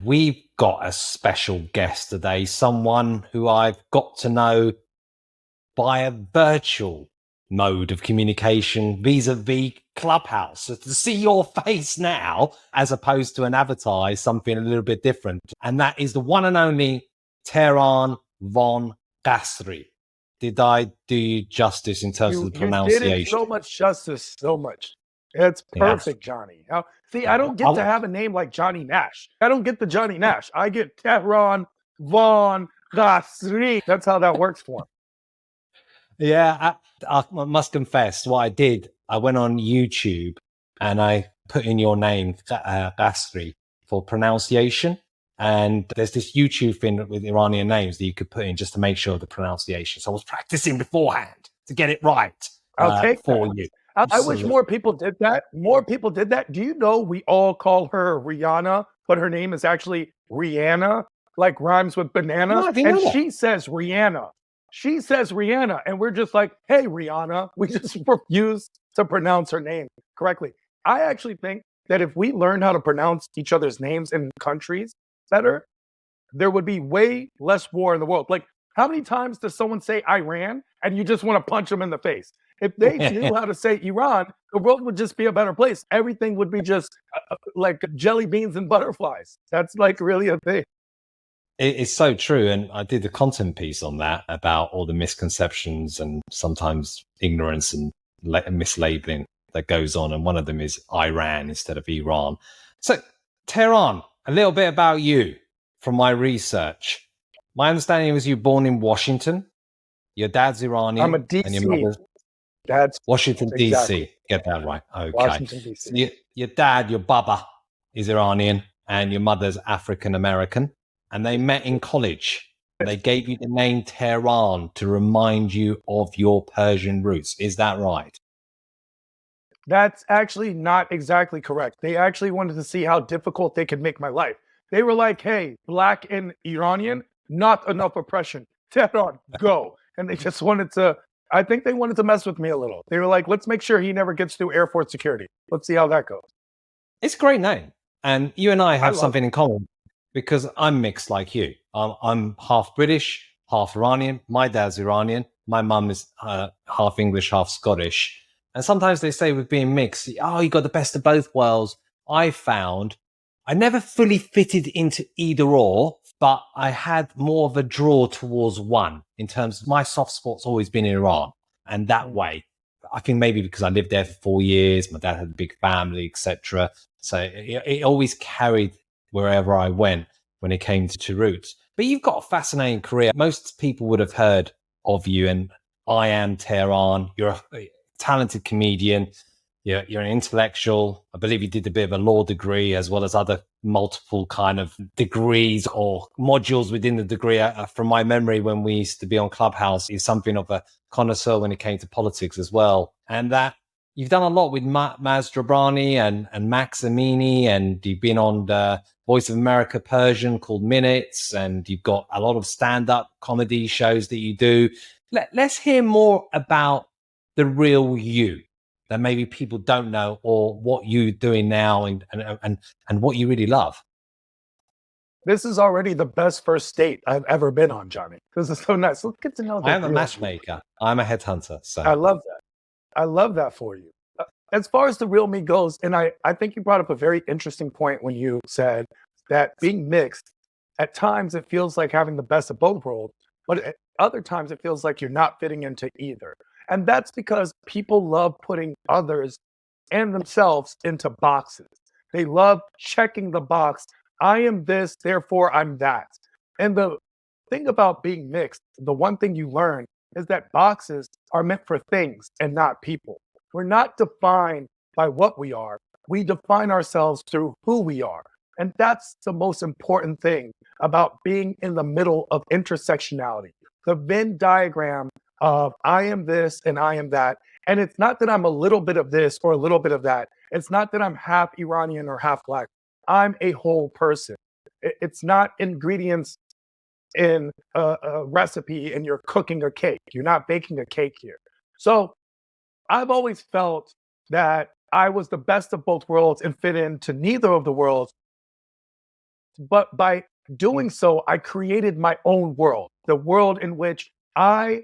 We've got a special guest today, someone who I've got to know by a virtual mode of communication vis-a-vis Clubhouse. So to see your face now, as opposed to an avatar, is something a little bit different. And that is the one and only Tehran Von Ghasri. Did I do you justice in terms of the You did it pronunciation? so much justice, so much. It's Yes. perfect, Johnny. Now, see, I don't get to have a name like Johnny Nash. I don't get the Johnny Nash. I get Tehran Von Ghasri. That's how that works for him. Yeah, I must confess, what I did, I went on YouTube and I put in your name, Ghasri, for pronunciation. And there's this YouTube thing with Iranian names that you could put in just to make sure of the pronunciation. So I was practicing beforehand to get it right I'll take for that. you. I wish more people did that. More people did that. Do you know we all call her Rihanna, but her name is actually Rihanna, like rhymes with banana? No, I didn't And know that. she says Rihanna. She says Rihanna, and we're just like, hey, Rihanna. We just refuse to pronounce her name correctly. I actually think that if we learned how to pronounce each other's names in countries better, there would be way less war in the world. Like, how many times does someone say Iran and you just want to punch them in the face? If they knew how to say Iran, the world would just be a better place. Everything would be just like jelly beans and butterflies. That's like really a thing. It's so true. And I did a content piece on that about all the misconceptions and sometimes ignorance and mislabeling that goes on. And one of them is Iran instead of Iran. So, Tehran, a little bit about you from my research. My understanding was you were born in Washington. Your dad's Iranian. I'm a DC. And your mother's That's Washington, exactly. D.C. Get that right. Okay. Washington, D.C. So your dad, your baba, is Iranian and your mother's African-American. And they met in college. They gave you the name Tehran to remind you of your Persian roots. Is that right? That's actually not exactly correct. They actually wanted to see how difficult they could make my life. They were like, hey, black and Iranian, not enough oppression. Tehran, go. And they just wanted to, I think they wanted to mess with me a little. They were like, let's make sure he never gets through Air Force security. Let's see how that goes. It's a great name. And you and I have something in common because I'm mixed like you. I'm half British, half Iranian. My dad's Iranian. My mum is half English, half Scottish. And sometimes they say with being mixed, oh, you got the best of both worlds. I found I never fully fitted into either or, but I had more of a draw towards one in terms of my soft spot's always been Iran. And that way, I think maybe because I lived there for 4 years, my dad had a big family, etc. So it always carried wherever I went when it came to roots. But you've got a fascinating career. Most people would have heard of you, and I am Tehran. You're a talented comedian. You're an intellectual. I believe you did a bit of a law degree as well as other multiple kind of degrees or modules within the degree. From my memory, when we used to be on Clubhouse, is something of a connoisseur when it came to politics as well. And that you've done a lot with Maz Jobrani and Max Amini, and you've been on the Voice of America Persian called Minutes, and you've got a lot of stand-up comedy shows that you do. Let's hear more about the real you that maybe people don't know, or what you're doing now and what you really love. This is already the best first date I've ever been on, Johnny. This is so nice. Let's get to know that. I am a matchmaker. I'm a headhunter. So I love that. I love that for you. As far as the real me goes, and I think you brought up a very interesting point when you said that being mixed, at times it feels like having the best of both worlds, but at other times it feels like you're not fitting into either. And that's because people love putting others and themselves into boxes. They love checking the box. I am this, therefore I'm that. And the thing about being mixed, the one thing you learn is that boxes are meant for things and not people. We're not defined by what we are. We define ourselves through who we are. And that's the most important thing about being in the middle of intersectionality. The Venn diagram of I am this and I am that. And it's not that I'm a little bit of this or a little bit of that. It's not that I'm half Iranian or half black. I'm a whole person. It's not ingredients in a recipe and you're cooking a cake. You're not baking a cake here. So I've always felt that I was the best of both worlds and fit into neither of the worlds. But by doing so, I created my own world, the world in which I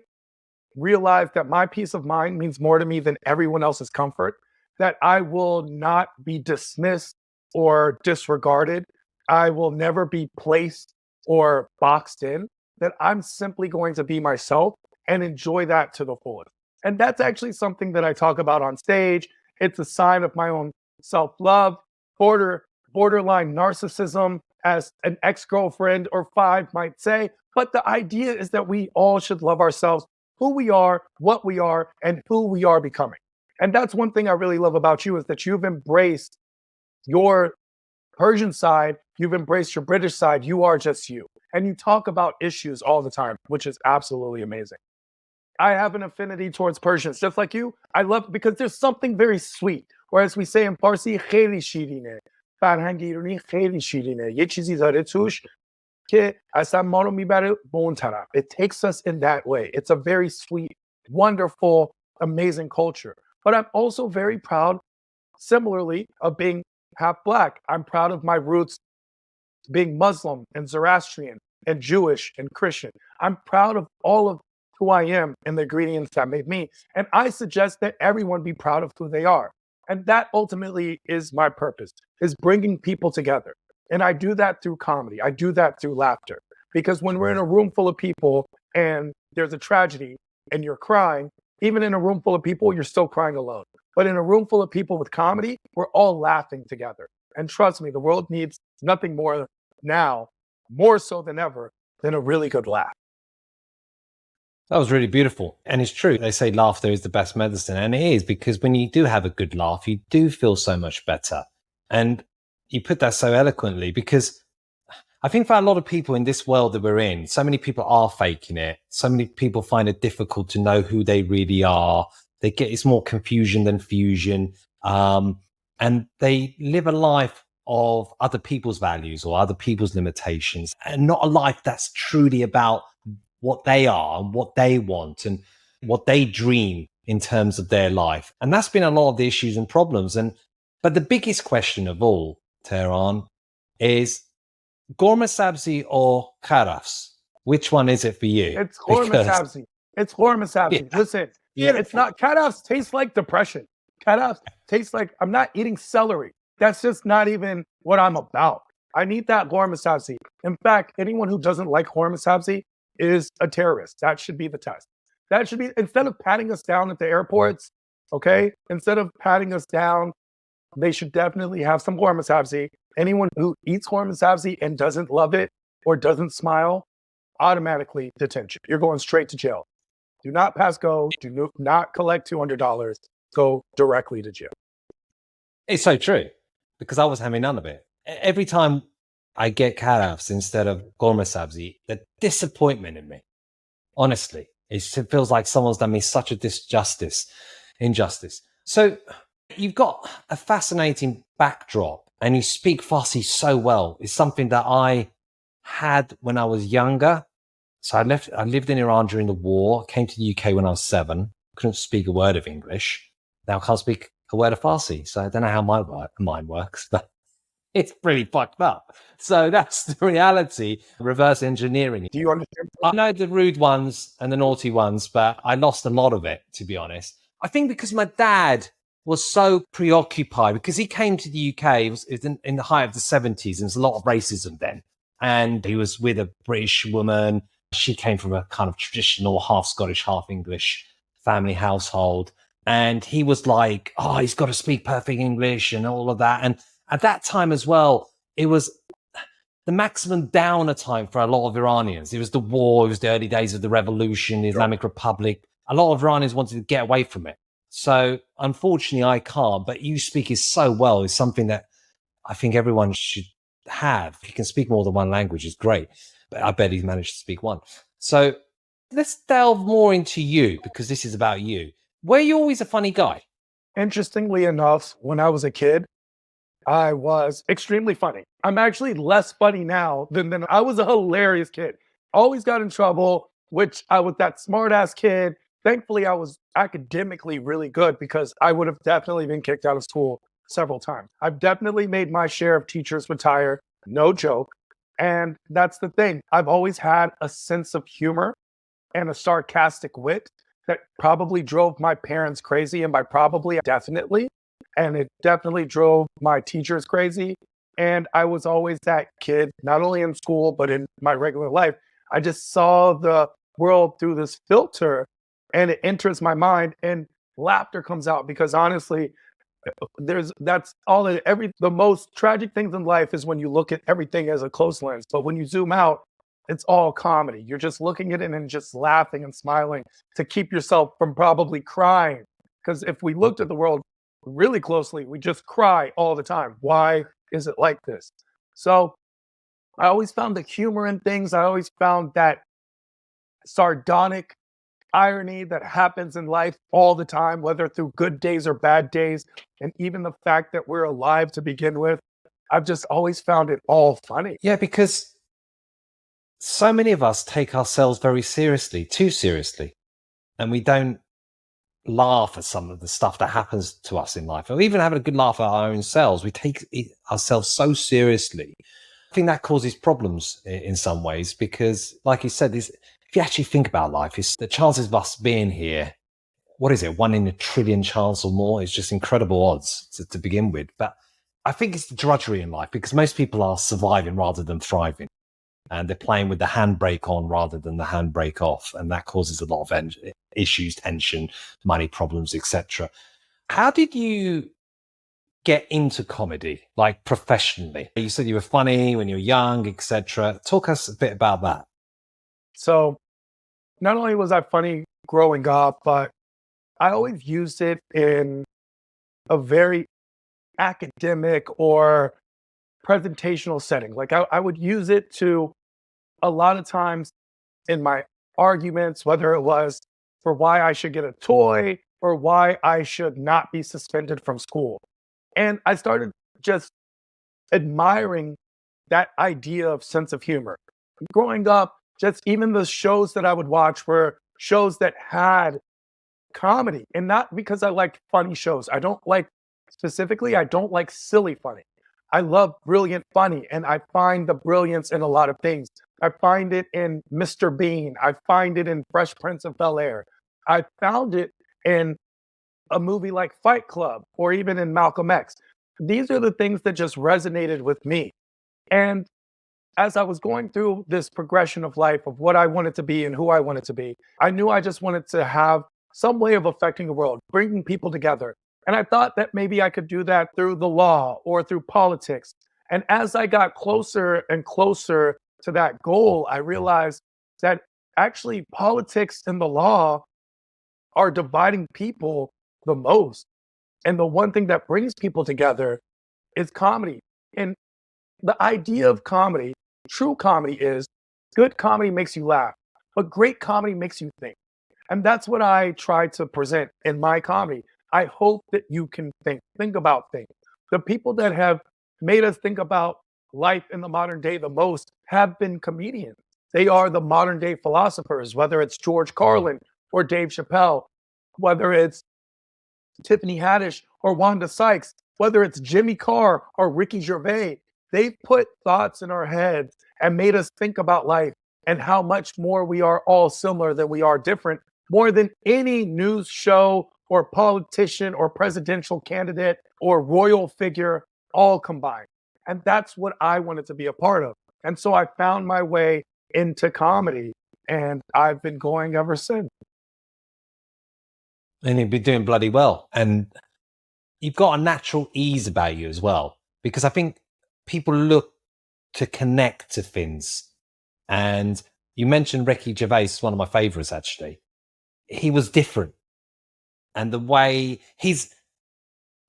realized that my peace of mind means more to me than everyone else's comfort, that I will not be dismissed or disregarded. I will never be placed or boxed in, that I'm simply going to be myself and enjoy that to the fullest. And that's actually something that I talk about on stage. It's a sign of my own self-love, borderline narcissism, as an ex-girlfriend or five might say. But the idea is that we all should love ourselves, who we are, what we are, and who we are becoming. And that's one thing I really love about you, is that you've embraced your Persian side, you've embraced your British side, you are just you. And you talk about issues all the time, which is absolutely amazing. I have an affinity towards Persians, just like you. I love, because there's something very sweet. Or as we say in Farsi, خیلی شیرینه. فرهنگ ایرانی خیلی شیرینه. یه چیزی داره توش که اصلا ما رو میبره به اون طرف. It takes us in that way. It's a very sweet, wonderful, amazing culture. But I'm also very proud, similarly, of being half Black. I'm proud of my roots being Muslim and Zoroastrian and Jewish and Christian. I'm proud of all of who I am and the ingredients that made me. And I suggest that everyone be proud of who they are. And that ultimately is my purpose, is bringing people together. And I do that through comedy. I do that through laughter. Because when we're in a room full of people and there's a tragedy and you're crying, even in a room full of people, you're still crying alone. But in a room full of people with comedy, we're all laughing together. And trust me, the world needs nothing more now, more so than ever, than a really good laugh. That was really beautiful. And it's true. They say laughter is the best medicine. And it is, because when you do have a good laugh, you do feel so much better. And you put that so eloquently, because I think for a lot of people in this world that we're in, so many people are faking it. So many people find it difficult to know who they really are. It's more confusion than fusion. And they live a life of other people's values or other people's limitations, and not a life that's truly about what they are and what they want and what they dream in terms of their life. And that's been a lot of the issues and problems. But the biggest question of all, Tehran, is Ghormeh sabzi or kharafs? Which one is it for you? It's Ghormeh sabzi. It's Ghormeh sabzi. Yeah. Listen, it's not, kharafs taste like depression. Kharafs taste like, I'm not eating celery. That's just not even what I'm about. I need that Ghormeh sabzi. In fact, anyone who doesn't like Ghormeh sabzi is a terrorist. That should be the test. That should be, instead of patting us down at the airports, okay? Instead of patting us down, they should definitely have some Ghormeh sabzi. Anyone who eats Ghormeh sabzi and doesn't love it or doesn't smile, automatically detention. You're going straight to jail. Do not pass go. Do not collect $200. Go directly to jail. It's so true, because I was having none of it. Every time I get kharafs instead of Ghormeh sabzi, the disappointment in me, honestly, it feels like someone's done me such a injustice. So you've got a fascinating backdrop, and you speak Farsi so well. It's something that I had when I was younger. So I lived in Iran during the war, came to the UK when I was 7, couldn't speak a word of English. Now I can't speak a word of Farsi. So I don't know how my mind works, but it's pretty fucked up. So that's the reality, reverse engineering. Do you understand? I know the rude ones and the naughty ones, but I lost a lot of it, to be honest. I think because my dad was so preoccupied, because he came to the UK, it was in the height of the 70s, and there's a lot of racism then. And he was with a British woman. She came from a kind of traditional half Scottish, half English family household. And he was like, oh, he's got to speak perfect English and all of that. And at that time as well, it was the maximum downer time for a lot of Iranians. It was the war, it was the early days of the revolution, the Islamic Republic. A lot of Iranians wanted to get away from it. So unfortunately, I can't, but you speak it so well. It's something that I think everyone should have. If you can speak more than one language, it's great. But I bet he's managed to speak one. So let's delve more into you, because this is about you. Were you always a funny guy? Interestingly enough, when I was a kid, I was extremely funny. I'm actually less funny now than I was a hilarious kid. Always got in trouble, which I was that smart ass kid. Thankfully, I was academically really good, because I would have definitely been kicked out of school several times. I've definitely made my share of teachers retire. No joke. And that's the thing. I've always had a sense of humor and a sarcastic wit that probably drove my parents crazy. And by probably, definitely. And it definitely drove my teachers crazy. And I was always that kid, not only in school, but in my regular life. I just saw the world through this filter and it enters my mind and laughter comes out because honestly, that's all it the most tragic things in life is when you look at everything as a close lens. But when you zoom out, it's all comedy. You're just looking at it and just laughing and smiling to keep yourself from probably crying. Because if we looked at the world really closely, we just cry all the time. Why is it like this? So I always found the humor in things. I always found that sardonic irony that happens in life all the time, whether through good days or bad days. And even the fact that we're alive to begin with, I've just always found it all funny. Yeah, because so many of us take ourselves very seriously, too seriously, and we don't laugh at some of the stuff that happens to us in life, or even having a good laugh at our own selves. We take ourselves so seriously. I think that causes problems in some ways because, like you said, if you actually think about life, it's the chances of us being here, what is it, 1 in a trillion chance or more? It's just incredible odds to begin with. But I think it's the drudgery in life because most people are surviving rather than thriving. And they're playing with the handbrake on rather than the handbrake off. And that causes a lot of issues, tension, money problems, etc. How did you get into comedy, like professionally? You said you were funny when you were young, etc. Talk us a bit about that. So not only was I funny growing up, but I always used it in a very academic or presentational setting. Like I would use it to a lot of times in my arguments, whether it was for why I should get a toy or why I should not be suspended from school. And I started just admiring that idea of sense of humor. Growing up, just even the shows that I would watch were shows that had comedy, and not because I liked funny shows. I don't like specifically, I don't like silly funny. I love brilliant funny, and I find the brilliance in a lot of things. I find it in Mr. Bean. I find it in Fresh Prince of Bel-Air. I found it in a movie like Fight Club or even in Malcolm X. These are the things that just resonated with me. And as I was going through this progression of life of what I wanted to be and who I wanted to be, I knew I just wanted to have some way of affecting the world, bringing people together. And I thought that maybe I could do that through the law or through politics. And as I got closer and closer to that goal, I realized that actually politics and the law are dividing people the most. And the one thing that brings people together is comedy. And the idea of comedy, true comedy, is good comedy makes you laugh, but great comedy makes you think. And that's what I try to present in my comedy. I hope that you can think about things. The people that have made us think about life in the modern day the most have been comedians. They are the modern day philosophers, whether it's George Carlin or Dave Chappelle, whether it's Tiffany Haddish or Wanda Sykes, whether it's Jimmy Carr or Ricky Gervais. They've put thoughts in our heads and made us think about life and how much more we are all similar than we are different, more than any news show or politician or presidential candidate or royal figure all combined. And that's what I wanted to be a part of. And so I found my way into comedy and I've been going ever since. And you've been doing bloody well. And you've got a natural ease about you as well, because I think people look to connect to things. And you mentioned Ricky Gervais, one of my favorites, actually. He was different. And the way his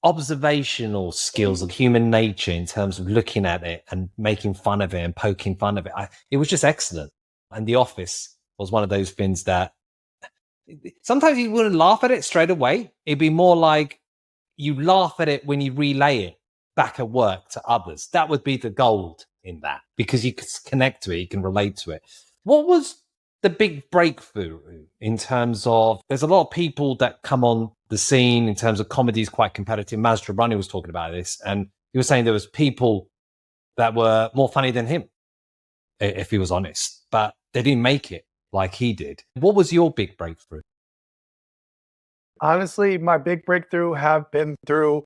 observational skills of human nature in terms of looking at it and making fun of it and poking fun of it, it was just excellent. And The Office was one of those things that sometimes you wouldn't laugh at it straight away. It'd be more like you laugh at it when you relay it back at work to others. That would be the gold in that, because you can connect to it, you can relate to it. What was the big breakthrough in terms of, there's a lot of people that come on the scene in terms of comedy is quite competitive. Mastrobuoni was talking about this, and he was saying there was people that were more funny than him. if he was honest, but they didn't make it like he did. What was your big breakthrough? Honestly, my big breakthrough have been through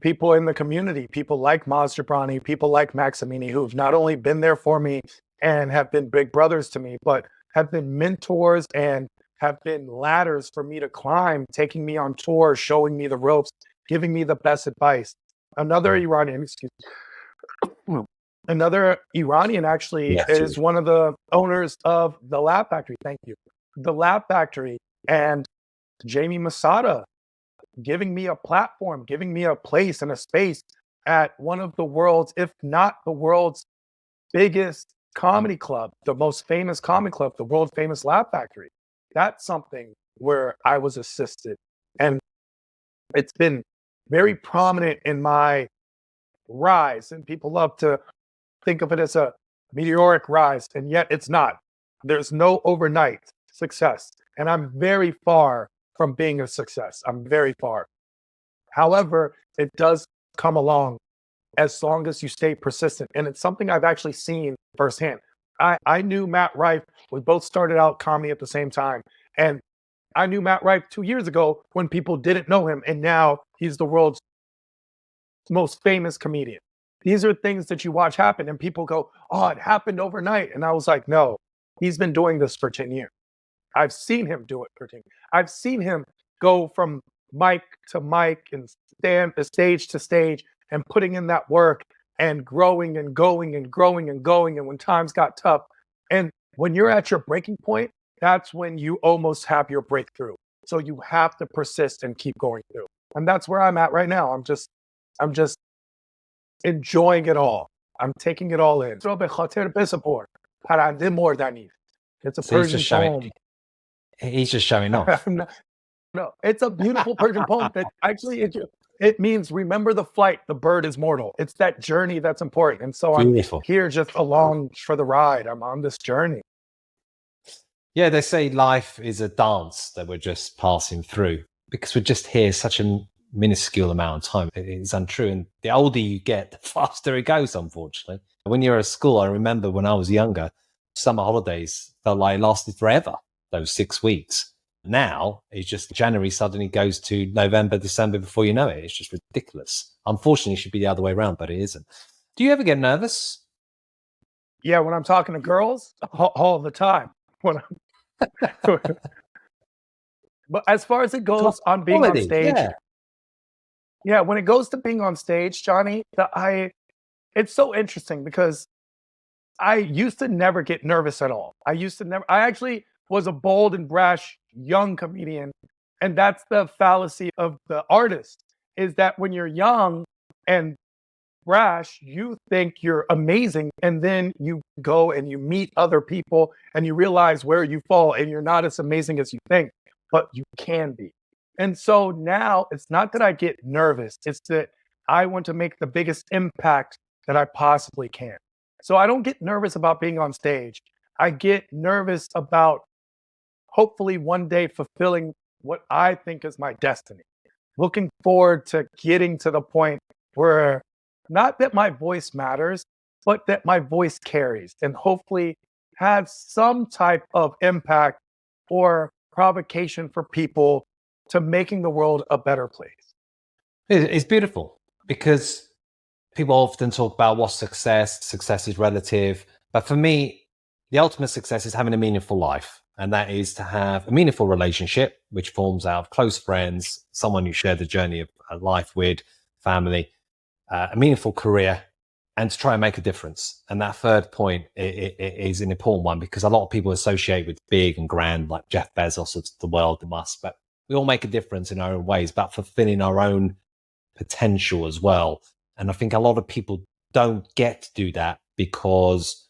people in the community, people like Maz Jobrani, people like Maximini, who've not only been there for me and have been big brothers to me, but have been mentors and have been ladders for me to climb, taking me on tour, showing me the ropes, giving me the best advice. Another Iranian, excuse me, another Iranian actually is one of the owners of the Lab Factory. Thank you. The Lab Factory and Jamie Masada giving me a platform, giving me a place and a space at one of the world's, if not the world's biggest comedy club, the most famous comedy club, the world famous Lab Factory. That's something where I was assisted. And it's been very prominent in my rise. And people love to think of it as a meteoric rise, and yet it's not. There's no overnight success. And I'm very far from being a success. I'm very far. However, it does come along as long as you stay persistent. And it's something I've actually seen firsthand. I knew Matt Rife. We both started out comedy at the same time. And I knew Matt Rife 2 years ago when people didn't know him. And now he's the world's most famous comedian. These are things that you watch happen and people go, oh, it happened overnight. And I was like, no, he's been doing this for 10 years. I've seen him do it for 10 years. I've seen him go from mic to mic and stand stage to stage and putting in that work and growing and going and growing and going. And when times got tough, and when you're at your breaking point, that's when you almost have your breakthrough. So you have to persist and keep going through. And that's where I'm at right now. I'm just enjoying it all. I'm taking it all in. It's a Persian poem. He's just showing off. No, it's a beautiful Persian poem that actually it means remember the flight, the bird is mortal. It's that journey that's important. And so Beautiful. I'm here just along for the ride. I'm on this journey. Yeah, they say life is a dance that we're just passing through because we're just here such a minuscule amount of time. It is untrue. And the older you get, the faster it goes, unfortunately. When you're at school, I remember when I was younger, summer holidays felt like it lasted forever, those 6 weeks. Now, it's just January suddenly goes to November, December before you know it. It's just ridiculous. Unfortunately, it should be the other way around, but it isn't. Do you ever get nervous? Yeah, when I'm talking to girls, all the time. But as far as it goes on being on stage, yeah, when it goes to being on stage, Johnny, it's so interesting because I used to never get nervous at all. I actually was a bold and brash young comedian. And that's the fallacy of the artist, is that when you're young and brash, you think you're amazing. And then you go and you meet other people and you realize where you fall and you're not as amazing as you think, but you can be. And so now it's not that I get nervous. It's that I want to make the biggest impact that I possibly can. So I don't get nervous about being on stage. I get nervous about hopefully one day fulfilling what I think is my destiny. Looking forward to getting to the point where not that my voice matters, but that my voice carries and hopefully have some type of impact or provocation for people to making the world a better place. It's beautiful because people often talk about what's success. Success is relative. But for me, the ultimate success is having a meaningful life. And that is to have a meaningful relationship, which forms out of close friends, someone you share the journey of life with, family, a meaningful career, and to try and make a difference. And that third point is an important one because a lot of people associate with big and grand, like Jeff Bezos of the world, the Musk, but we all make a difference in our own ways, but fulfilling our own potential as well. And I think a lot of people don't get to do that because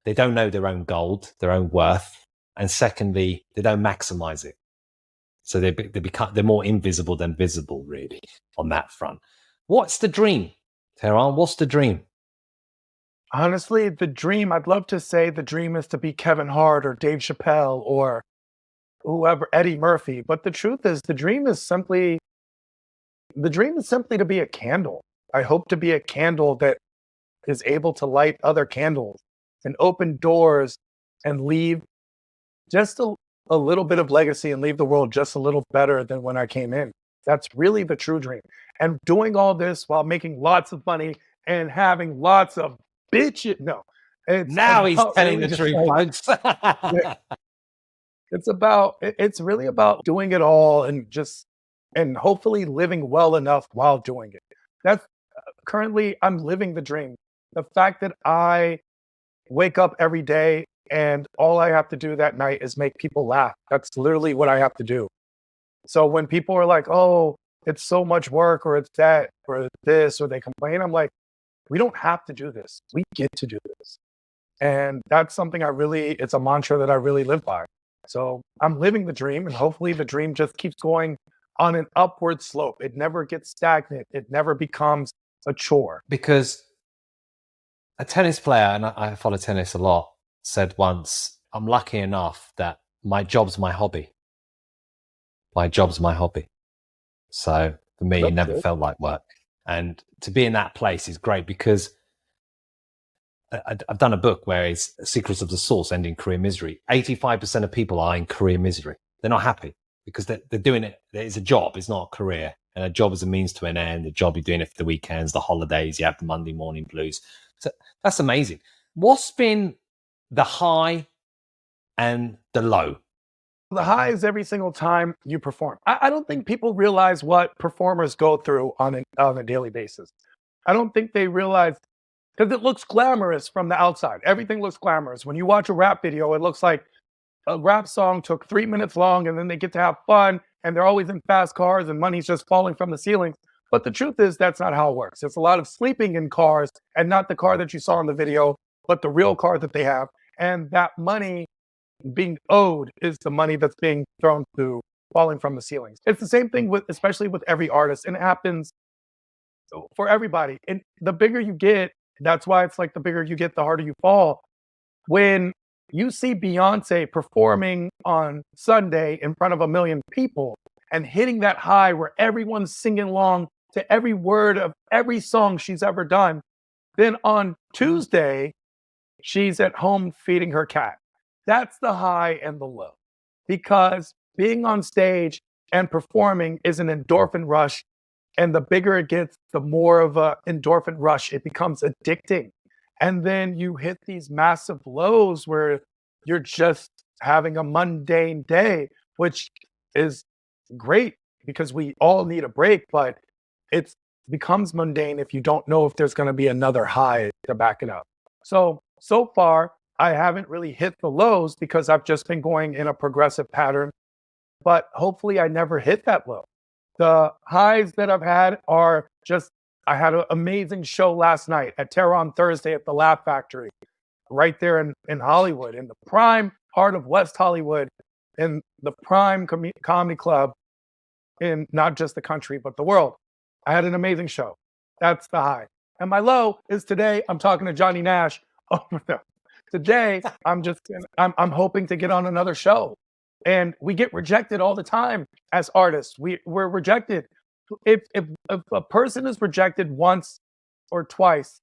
they don't know their own gold, their own worth. And secondly, they don't maximize it. So they're more invisible than visible, really, on that front. What's the dream, Tehran? What's the dream? Honestly, the dream, I'd love to say the dream is to be Kevin Hart or Dave Chappelle or whoever, Eddie Murphy. But the truth is, the dream is simply to be a candle. I hope to be a candle that is able to light other candles and open doors and leave just a little bit of legacy and leave the world just a little better than when I came in. That's really the true dream. And doing all this while making lots of money and having lots of bitches. No, it's Now he's about telling really the just truth, like, folks. it's really about doing it all and hopefully living well enough while doing it. That's currently I'm living the dream. The fact that I wake up every day and all I have to do that night is make people laugh. That's literally what I have to do. So when people are like, "Oh, it's so much work," or "It's that," or "It's this," or they complain, I'm like, we don't have to do this. We get to do this. And that's something it's a mantra that I really live by. So I'm living the dream, and hopefully the dream just keeps going on an upward slope. It never gets stagnant. It never becomes a chore. Because a tennis player, and I follow tennis a lot, said once, I'm lucky enough that my job's my hobby. My job's my hobby. So for me, it never felt like work. And to be in that place is great because I've done a book where it's Secrets of the Source Ending Career Misery. 85% of people are in career misery. They're not happy because they're doing it. It's a job. It's not a career. And a job is a means to an end. The job, you're doing it for the weekends, the holidays, you have the Monday morning blues. So that's amazing. What's been the high and the low? The high is every single time you perform. I don't think people realize what performers go through on a daily basis. I don't think they realize, because it looks glamorous from the outside. Everything looks glamorous. When you watch a rap video, it looks like a rap song took 3 minutes long and then they get to have fun and they're always in fast cars and money's just falling from the ceilings. But the truth is that's not how it works. It's a lot of sleeping in cars and not the car that you saw in the video, but the real car that they have. And that money being owed is the money that's being thrown through falling from the ceilings. It's the same thing especially with every artist, and it happens for everybody. And the bigger you get, that's why it's like the bigger you get, the harder you fall. When you see Beyonce performing on Sunday in front of 1 million people and hitting that high where everyone's singing along to every word of every song she's ever done, then on Tuesday, she's at home feeding her cat. That's the high and the low, because being on stage and performing is an endorphin rush. And the bigger it gets, the more of an endorphin rush. It becomes addicting. And then you hit these massive lows where you're just having a mundane day, which is great because we all need a break, but it becomes mundane if you don't know if there's going to be another high to back it up. So far, I haven't really hit the lows because I've just been going in a progressive pattern, but hopefully I never hit that low. The highs that I've had are just, I had an amazing show last night at Tehran Thursday at the Laugh Factory, right there in Hollywood, in the prime heart of West Hollywood, in the prime comedy club in not just the country, but the world. I had an amazing show. That's the high. And my low is today, I'm talking to Johnny Nash over there. Today, I'm hoping to get on another show. And we get rejected all the time as artists. We're rejected. If a person is rejected once or twice,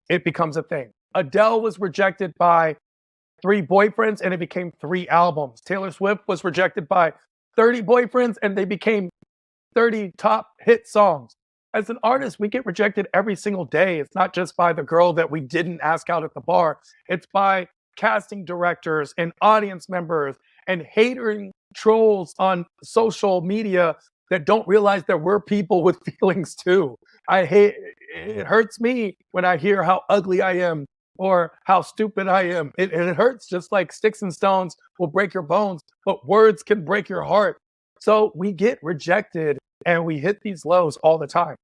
it becomes a thing. Adele was rejected by 3 boyfriends and it became 3 albums. Taylor Swift was rejected by 30 boyfriends and they became 30 top hit songs. As an artist, we get rejected every single day. It's not just by the girl that we didn't ask out at the bar. It's by casting directors and audience members and hatering trolls on social media that don't realize that we're people with feelings too. It hurts me when I hear how ugly I am or how stupid I am. It hurts, just like sticks and stones will break your bones, but words can break your heart. So we get rejected and we hit these lows all the time.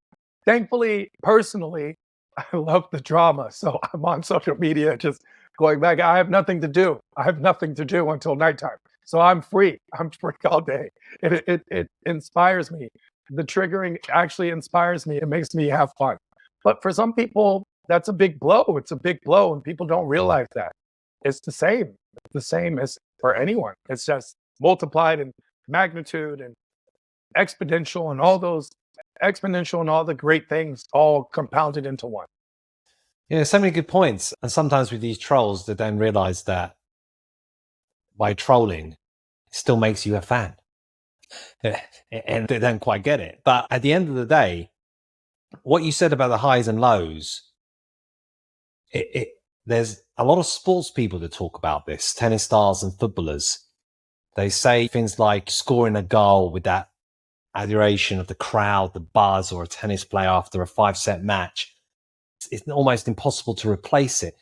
Thankfully, personally, I love the drama. So I'm on social media just going back. I have nothing to do. I have nothing to do until nighttime. So I'm free. I'm free all day. It inspires me. The triggering actually inspires me. It makes me have fun. But for some people, that's a big blow. It's a big blow, and people don't realize that. It's the same. It's the same as for anyone. It's just multiplied in magnitude and exponential and all the great things all compounded into one. Yeah, so many good points. And sometimes with these trolls, they don't realize that by trolling, it still makes you a fan. And they don't quite get it. But at the end of the day, what you said about the highs and lows, there's a lot of sports people that talk about this, tennis stars and footballers. They say things like scoring a goal with that adoration of the crowd, the buzz, or a tennis player after a 5-set match. It's almost impossible to replace it.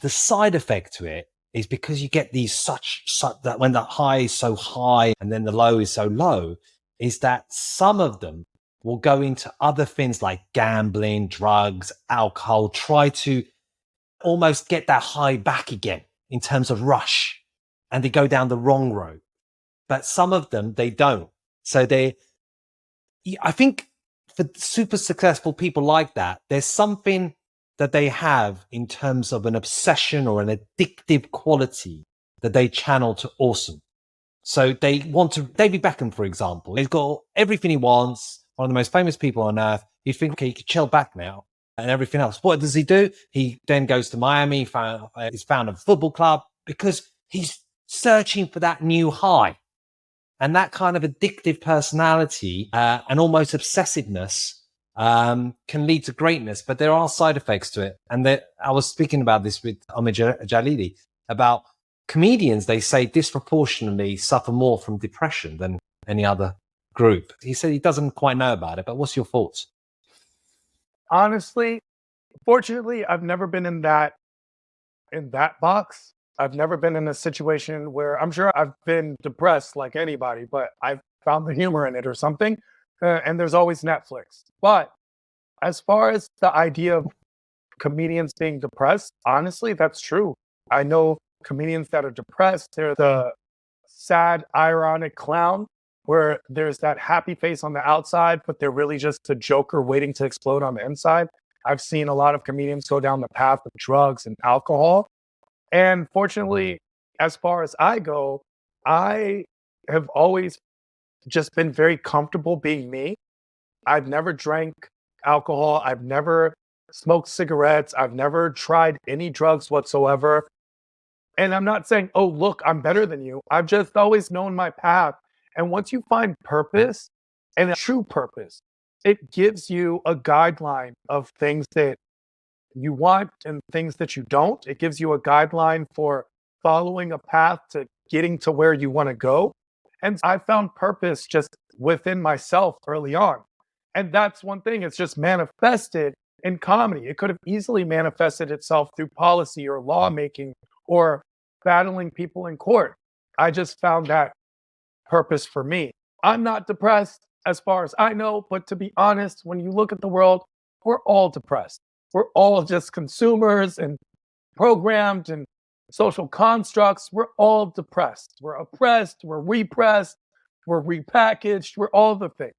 The side effect to it is because you get these such that when the high is so high and then the low is so low, is that some of them will go into other things like gambling, drugs, alcohol, try to almost get that high back again in terms of rush, and they go down the wrong road. But some of them, they don't. So I think for super successful people like that, there's something that they have in terms of an obsession or an addictive quality that they channel to awesome. So they want to, David Beckham, for example, he's got everything he wants, one of the most famous people on earth. You think, okay, he could chill back now and everything else. What does he do? He then goes to Miami, he's found a football club because he's searching for that new high. And that kind of addictive personality and almost obsessiveness can lead to greatness, but there are side effects to it. And I was speaking about this with Omid Jalili about comedians. They say disproportionately suffer more from depression than any other group. He said he doesn't quite know about it, but what's your thoughts? Honestly, fortunately, I've never been in that box. I've never been in a situation where I'm sure I've been depressed like anybody, but I've found the humor in it or something. And there's always Netflix. But as far as the idea of comedians being depressed, honestly, that's true. I know comedians that are depressed. They're the sad, ironic clown where there's that happy face on the outside, but they're really just a joker waiting to explode on the inside. I've seen a lot of comedians go down the path of drugs and alcohol. And fortunately, as far as I go, I have always just been very comfortable being me. I've never drank alcohol. I've never smoked cigarettes. I've never tried any drugs whatsoever. And I'm not saying, oh, look, I'm better than you. I've just always known my path. And once you find purpose and a true purpose, it gives you a guideline of things that you want and things that you don't. It gives you a guideline for following a path to getting to where you want to go. And I found purpose just within myself early on. And that's one thing, it's just manifested in comedy. It could have easily manifested itself through policy or lawmaking or battling people in court. I just found that purpose for me. I'm not depressed as far as I know, but to be honest, when you look at the world, we're all depressed. We're all just consumers and programmed and social constructs. We're all depressed. We're oppressed. We're repressed. We're repackaged. We're all the things.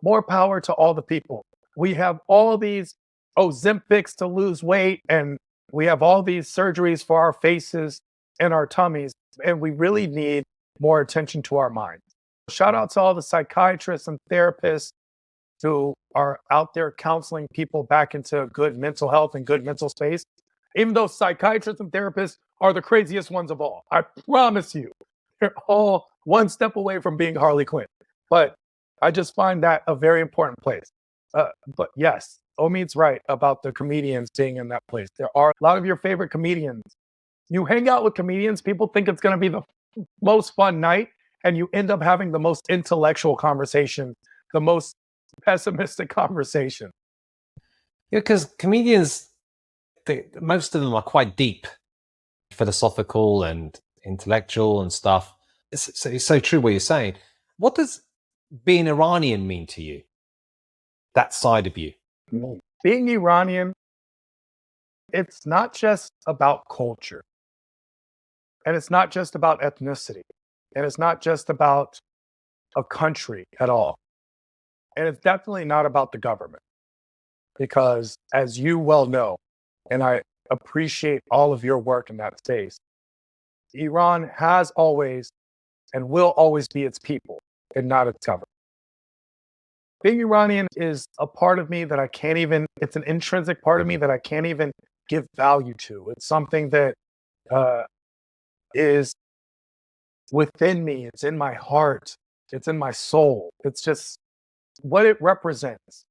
More power to all the people. We have all these Ozempics to lose weight, and we have all these surgeries for our faces and our tummies, and we really need more attention to our minds. Shout out to all the psychiatrists and therapists who are out there counseling people back into good mental health and good mental space. Even though psychiatrists and therapists are the craziest ones of all. I promise you, they're all one step away from being Harley Quinn. But I just find that a very important place. But yes, Omid's right about the comedians being in that place. There are a lot of your favorite comedians. You hang out with comedians, people think it's going to be the most fun night, and you end up having the most intellectual conversation, the most pessimistic conversation. Yeah, because comedians, most of them are quite deep, philosophical and intellectual and stuff. It's so true what you're saying. What does being Iranian mean to you? That side of you? Being Iranian, it's not just about culture. And it's not just about ethnicity. And it's not just about a country at all. And it's definitely not about the government. Because as you well know, and I appreciate all of your work in that space, Iran has always and will always be its people and not its government. Being Iranian is a part of me that I can't even, it's an intrinsic part of me that I can't even give value to. It's something that is within me. It's in my heart. It's in my soul. It's just what it represents.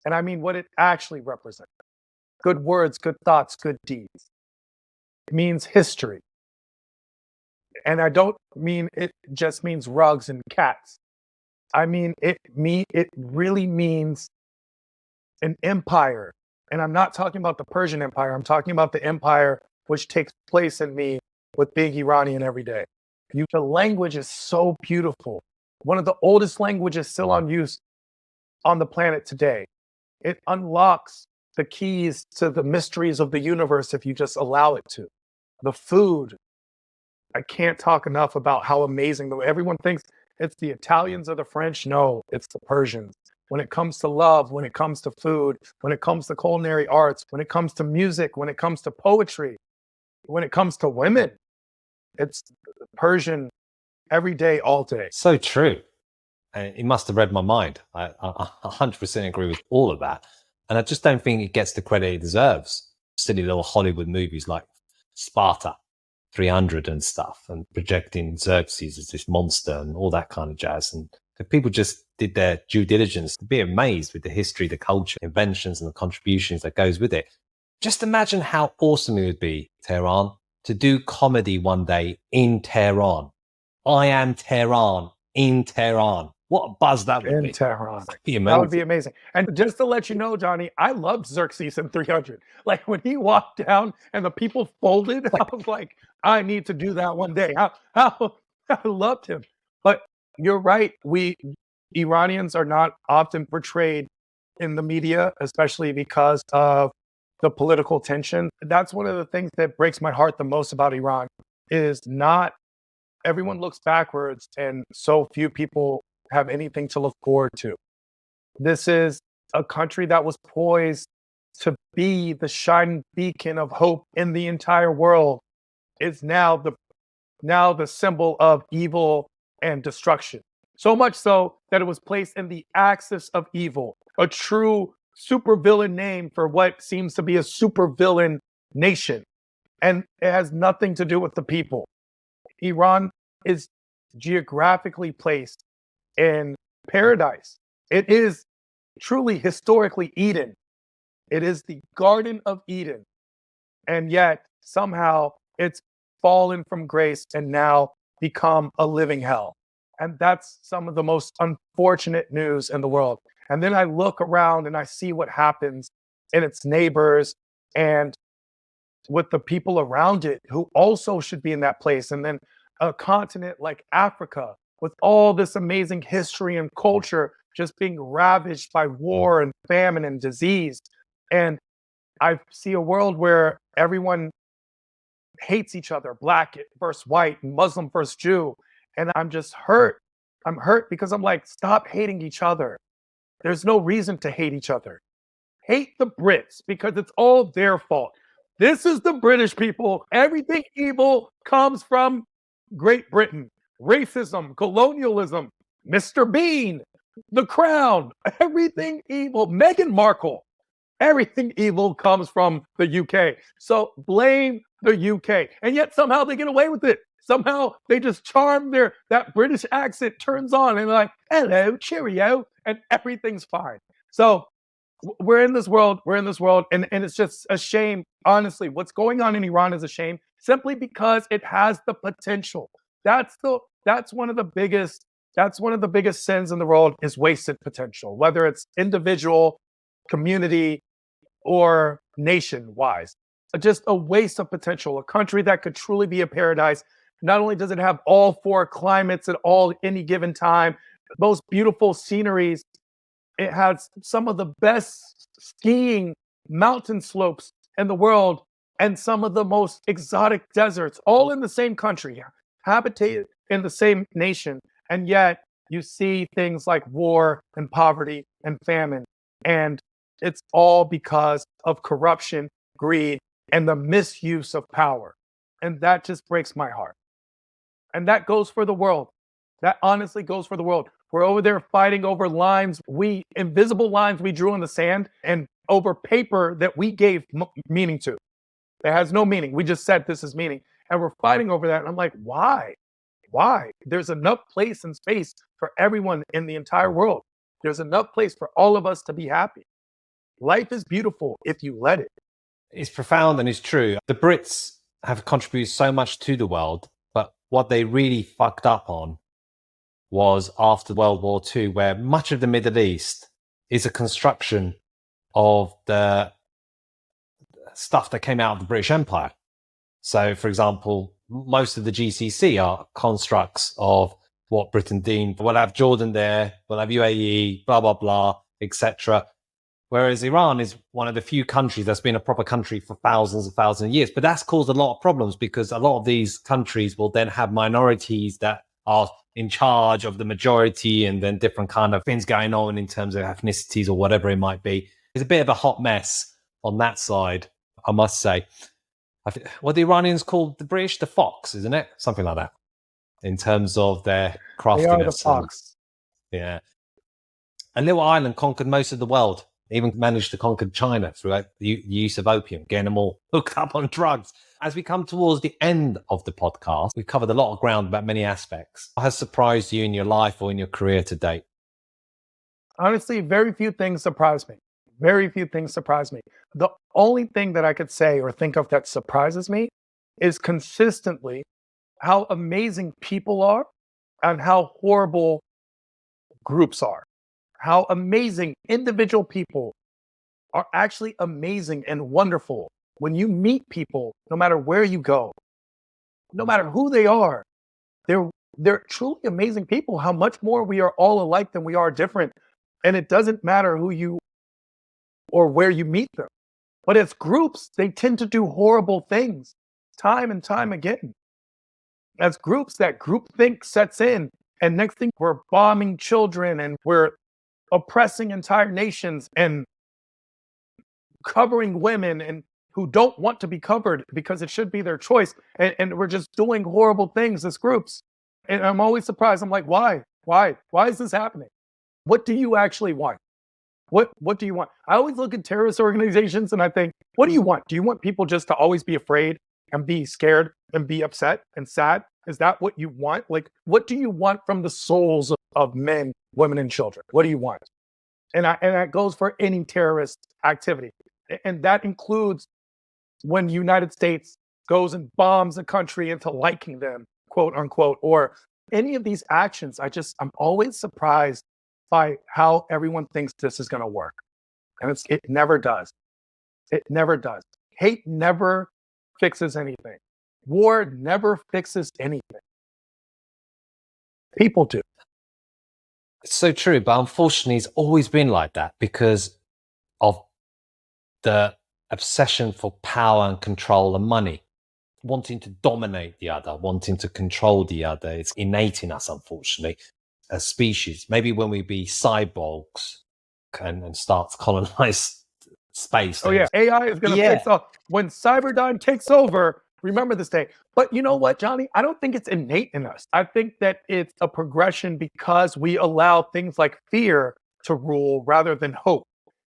And I mean what it actually represents. Good words, good thoughts, good deeds. It means history. And I don't mean it just means rugs and cats. I mean it really means an empire. And I'm not talking about the Persian Empire. I'm talking about the empire which takes place in me with being Iranian every day. The language is so beautiful. One of the oldest languages still on use on the planet today. It unlocks the keys to the mysteries of the universe if you just allow it to. The food, I can't talk enough about how amazing. Everyone thinks it's the Italians or the French. No, it's the Persians. When it comes to love, when it comes to food, when it comes to culinary arts, when it comes to music, when it comes to poetry, when it comes to women, it's Persian every day, all day. So true. And he must have read my mind. I 100% agree with all of that. And I just don't think it gets the credit it deserves. Silly little Hollywood movies like Sparta 300 and stuff, and projecting Xerxes as this monster and all that kind of jazz. And if people just did their due diligence to be amazed with the history, the culture, inventions, and the contributions that goes with it. Just imagine how awesome it would be, Tehran, to do comedy one day in Tehran. I am Tehran in Tehran. What a buzz that would be. In Tehran. That would be amazing. And just to let you know, Johnny, I loved Xerxes in 300. Like when he walked down and the people folded, I was like, I need to do that one day. I loved him. But you're right. We Iranians are not often portrayed in the media, especially because of the political tension. That's one of the things that breaks my heart the most about Iran is not everyone looks backwards and so few people have anything to look forward to. This is a country that was poised to be the shining beacon of hope in the entire world. It's now the symbol of evil and destruction. So much so that it was placed in the axis of evil, a true supervillain name for what seems to be a supervillain nation. And it has nothing to do with the people. Iran is geographically placed in paradise. It is truly historically Eden. It is the Garden of Eden. And yet somehow it's fallen from grace and now become a living hell. And that's some of the most unfortunate news in the world. And then I look around and I see what happens in its neighbors and with the people around it who also should be in that place. And then a continent like Africa with all this amazing history and culture just being ravaged by war and famine and disease. And I see a world where everyone hates each other, black versus white, Muslim versus Jew. And I'm just hurt. I'm hurt because I'm like, stop hating each other. There's no reason to hate each other. Hate the Brits because it's all their fault. This is the British people. Everything evil comes from Great Britain. Racism, colonialism, Mr. Bean, the Crown, everything evil, Meghan Markle, everything evil comes from the UK. So blame the UK. And yet somehow they get away with it. Somehow they just charm that British accent turns on and they're like, hello, cheerio, and everything's fine. So we're in this world, and it's just a shame. Honestly, what's going on in Iran is a shame simply because it has the potential. That's one of the biggest sins in the world is wasted potential, whether it's individual, community, or nation-wise. Just a waste of potential. A country that could truly be a paradise. Not only does it have all four climates at any given time, most beautiful sceneries, it has some of the best skiing mountain slopes in the world and some of the most exotic deserts, all in the same country, habitated in the same nation. And yet you see things like war and poverty and famine. And it's all because of corruption, greed, and the misuse of power. And that just breaks my heart. And that goes for the world. That honestly goes for the world. We're over there fighting over lines, invisible lines we drew in the sand and over paper that we gave meaning to. It has no meaning. We just said this is meaning. And we're fighting over that. And I'm like, why? Why? There's enough place and space for everyone in the entire world. There's enough place for all of us to be happy. Life is beautiful if you let it. It's profound and it's true. The Brits have contributed so much to the world, but what they really fucked up on was after World War II, where much of the Middle East is a construction of the stuff that came out of the British Empire. So, for example, most of the GCC are constructs of what Britain deemed. We'll have Jordan there, we'll have UAE, blah, blah, blah, etc. Whereas Iran is one of the few countries that's been a proper country for thousands of years. But that's caused a lot of problems because a lot of these countries will then have minorities that are in charge of the majority, and then different kind of things going on in terms of ethnicities or whatever it might be. It's a bit of a hot mess on that side, I must say. What the Iranians call the British, the fox, isn't it? Something like that, in terms of their craftiness. They are the fox. Yeah. A little island conquered most of the world, even managed to conquer China through the use of opium, getting them all hooked up on drugs. As we come towards the end of the podcast, we've covered a lot of ground about many aspects. What has surprised you in your life or in your career to date? Honestly, very few things surprise me. Very few things surprise me. The only thing that I could say or think of that surprises me is consistently how amazing people are and how horrible groups are. How amazing individual people are actually amazing and wonderful. When you meet people, no matter where you go, no matter who they are, they're truly amazing people. How much more we are all alike than we are different. And it doesn't matter who you or where you meet them. But as groups, they tend to do horrible things time and time again. As groups, that groupthink sets in, and next thing we're bombing children and we're oppressing entire nations and covering women and who don't want to be covered because it should be their choice. And we're just doing horrible things as groups. And I'm always surprised. I'm like, why? Why? Why is this happening? What do you actually want? What do you want? I always look at terrorist organizations and I think, what do you want? Do you want people just to always be afraid and be scared and be upset and sad? Is that what you want? Like, what do you want from the souls of men, women, and children? What do you want? And that goes for any terrorist activity. And that includes when the United States goes and bombs a country into liking them, quote unquote, or any of these actions. I'm always surprised by how everyone thinks this is going to work. And it never does. It never does. Hate never fixes anything. War never fixes anything. People do. It's so true, but unfortunately, it's always been like that because of the obsession for power and control and money, wanting to dominate the other, wanting to control the other. It's innate in us, unfortunately, as species. Maybe when we be cyborgs and start to colonize space. Oh, yeah. AI is going to fix all. When Cyberdyne takes over, remember this day. But you know what, Johnny? I don't think it's innate in us. I think that it's a progression because we allow things like fear to rule rather than hope.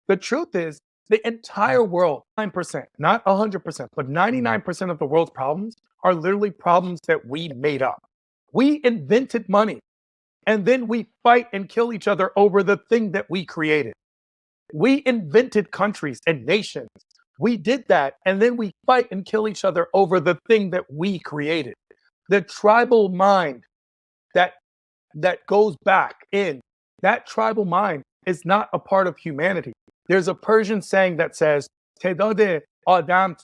The truth is, the entire world, 9%, not 100%, but 99% of the world's problems are literally problems that we made up. We invented money, and then we fight and kill each other over the thing that we created. We invented countries and nations. We did that, and then we fight and kill each other over the thing that we created. The tribal mind that goes back in, that tribal mind is not a part of humanity. There's a Persian saying that says, تعداد آدم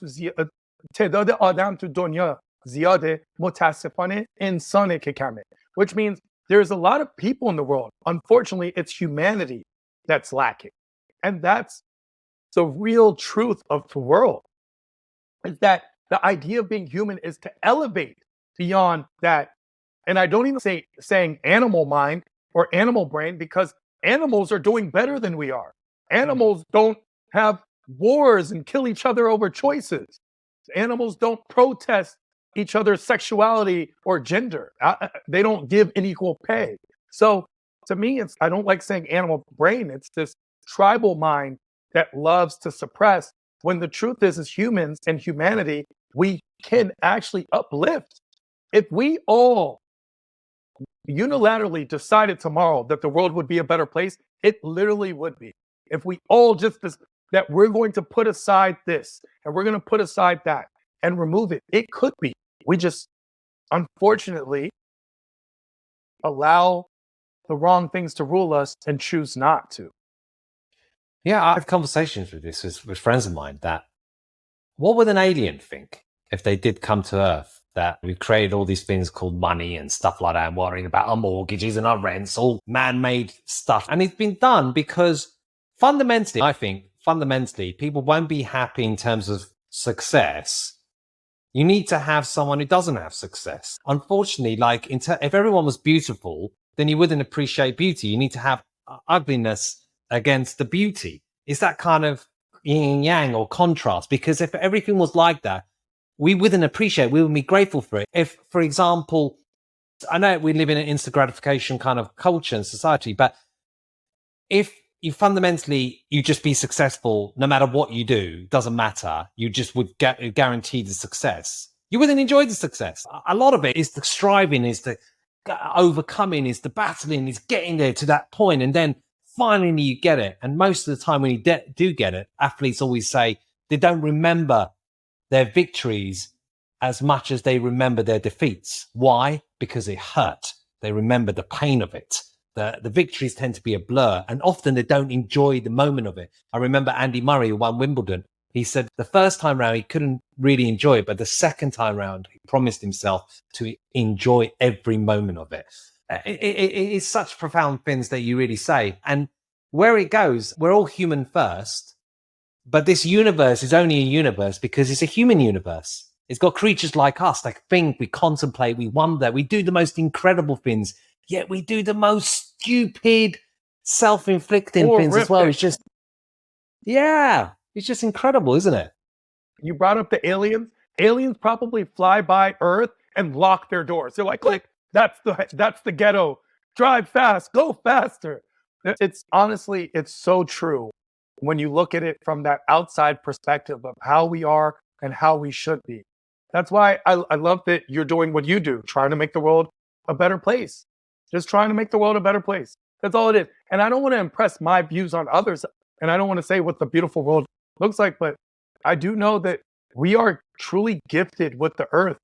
تو دنیا زیاده متاسفانه انسانه که کمه, which means there's a lot of people in the world. Unfortunately, it's humanity that's lacking. And that's the real truth of the world, is that the idea of being human is to elevate beyond that. And I don't even saying animal mind or animal brain, because animals are doing better than we are. Animals don't have wars and kill each other over choices. Animals don't protest each other's sexuality or gender. They don't give unequal pay. So to me, I don't like saying animal brain. It's this tribal mind that loves to suppress when the truth is, as humans and humanity, we can actually uplift. If we all unilaterally decided tomorrow that the world would be a better place, it literally would be. If we all that we're going to put aside this and we're going to put aside that and remove it, it could be. We just unfortunately allow the wrong things to rule us and choose not to. Yeah, I have conversations with this with friends of mine that what would an alien think if they did come to Earth? That we've created all these things called money and stuff like that, and worrying about our mortgages and our rents, all man-made stuff. And it's been done because fundamentally, I think, people won't be happy in terms of success. You need to have someone who doesn't have success. Unfortunately, like if everyone was beautiful, then you wouldn't appreciate beauty. You need to have ugliness against the beauty. It's that kind of yin and yang or contrast, because if everything was like that, we wouldn't appreciate, we wouldn't be grateful for it. If, for example, I know we live in an instant gratification kind of culture and society, but if you fundamentally, you just be successful no matter what you do, doesn't matter, you just would guarantee the success, you wouldn't enjoy the success. A lot of it is the striving, is the overcoming, is the battling, is getting there to that point, and then finally you get it. And most of the time when you do get it, athletes always say they don't remember their victories as much as they remember their defeats. Why? Because it hurt. They remember the pain of it. The victories tend to be a blur, and often they don't enjoy the moment of it. I remember Andy Murray, who won Wimbledon. He said the first time round he couldn't really enjoy it, but the second time round he promised himself to enjoy every moment of it. It is such profound things that you really say. And where it goes, we're all human first, but this universe is only a universe because it's a human universe. It's got creatures like us that think, we contemplate, we wonder, we do the most incredible things, yet we do the most stupid, self-inflicting things as well. It's just, yeah, it's just incredible, isn't it? You brought up the aliens. Aliens probably fly by Earth and lock their doors. They're like, click, that's the ghetto. Drive fast, go faster. It's honestly, it's so true when you look at it from that outside perspective of how we are and how we should be. That's why I love that you're doing what you do, trying to make the world a better place. Just trying to make the world a better place. That's all it is. And I don't want to impress my views on others. And I don't want to say what the beautiful world looks like, but I do know that we are truly gifted with the earth.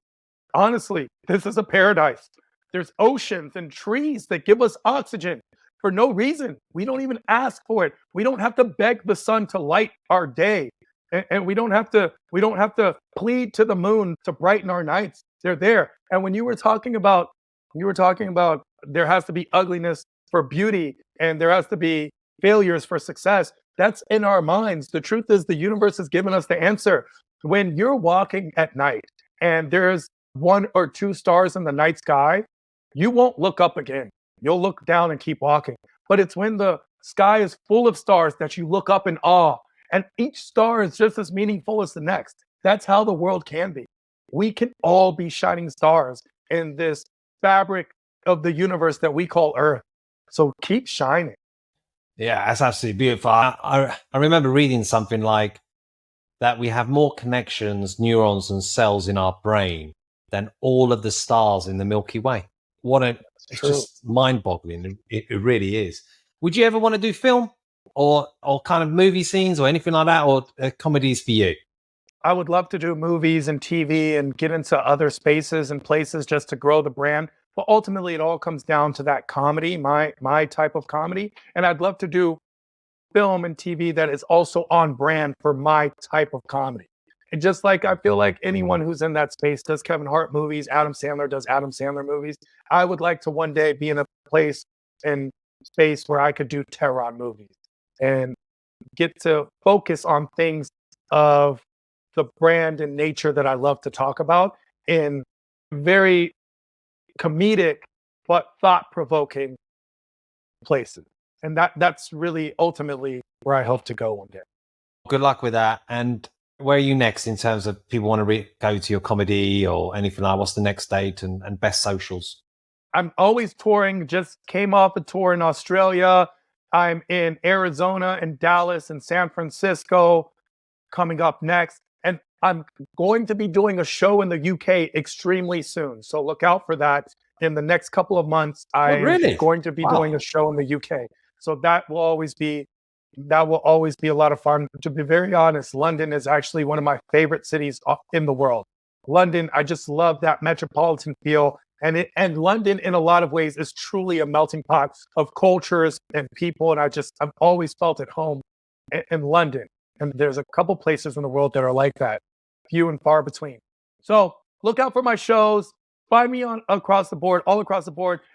Honestly, this is a paradise. There's oceans and trees that give us oxygen for no reason. We don't even ask for it. We don't have to beg the sun to light our day. And we don't have to plead to the moon to brighten our nights. They're there. And when you were talking about there has to be ugliness for beauty and there has to be failures for success, that's in our minds. The truth is the universe has given us the answer. When you're walking at night and there's 1 or 2 stars in the night sky, you won't look up again. You'll look down and keep walking. But it's when the sky is full of stars that you look up in awe. And each star is just as meaningful as the next. That's how the world can be. We can all be shining stars in this fabric of the universe that we call Earth. So keep shining. Yeah, that's absolutely beautiful. I remember reading something like that we have more connections, neurons and cells in our brain than all of the stars in the Milky Way. It's just mind-boggling. It really is. Would you ever want to do film or kind of movie scenes or anything like that, or comedies for you? I would love to do movies and TV and get into other spaces and places just to grow the brand. But ultimately, it all comes down to that comedy, my type of comedy. And I'd love to do film and TV that is also on brand for my type of comedy. And just like I feel like anyone who's in that space does Kevin Hart movies, Adam Sandler does Adam Sandler movies, I would like to one day be in a place and space where I could do Tehran movies and get to focus on things of the brand and nature that I love to talk about in very comedic but thought-provoking places. And that's really ultimately where I hope to go one day. Good luck with that. And where are you next in terms of people want to go to your comedy or anything like that? What's the next date and best socials? I'm always touring. Just came off a tour in Australia. I'm in Arizona and Dallas and San Francisco. coming up next. And I'm going to be doing a show in the UK extremely soon. So look out for that. In the next couple of months, I'm going to be doing a show in the UK. So that will always be a lot of fun. To be very honest, London is actually one of my favorite cities in the world. London, I just love that metropolitan feel. And London, in a lot of ways, is truly a melting pot of cultures and people. And I've always felt at home in London. And there's a couple places in the world that are like that, few and far between. So look out for my shows. Find me all across the board,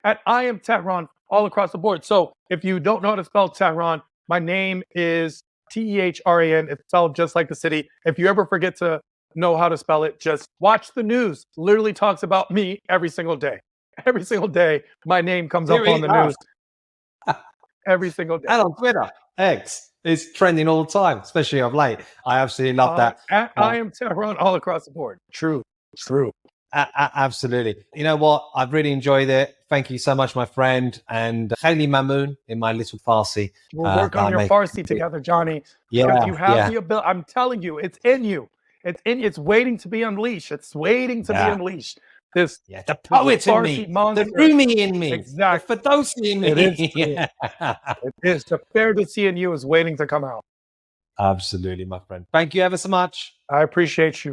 at I Am Tehran, all across the board. So if you don't know how to spell Tehran, my name is Tehran. It's spelled just like the city. If you ever forget to know how to spell it, just watch the news. Literally talks about me every single day. Every single day, my name comes up on the news. Every single day. And on Twitter, X is trending all the time, especially of late. I absolutely love that. I Am Tehran, all across the board. True. Absolutely. You know what? I've really enjoyed it. Thank you so much, my friend. And Khayli Mamoon in my little Farsi. We'll work on your Farsi together, Johnny. Yeah. You have the ability. I'm telling you, it's in you. It's waiting to be unleashed. It's waiting to be unleashed. The poet in me, monster. the Rumi in me, exactly. The Ferdowsi in me. It is. It is. The Ferdowsi in you is waiting to come out. Absolutely, my friend. Thank you ever so much. I appreciate you.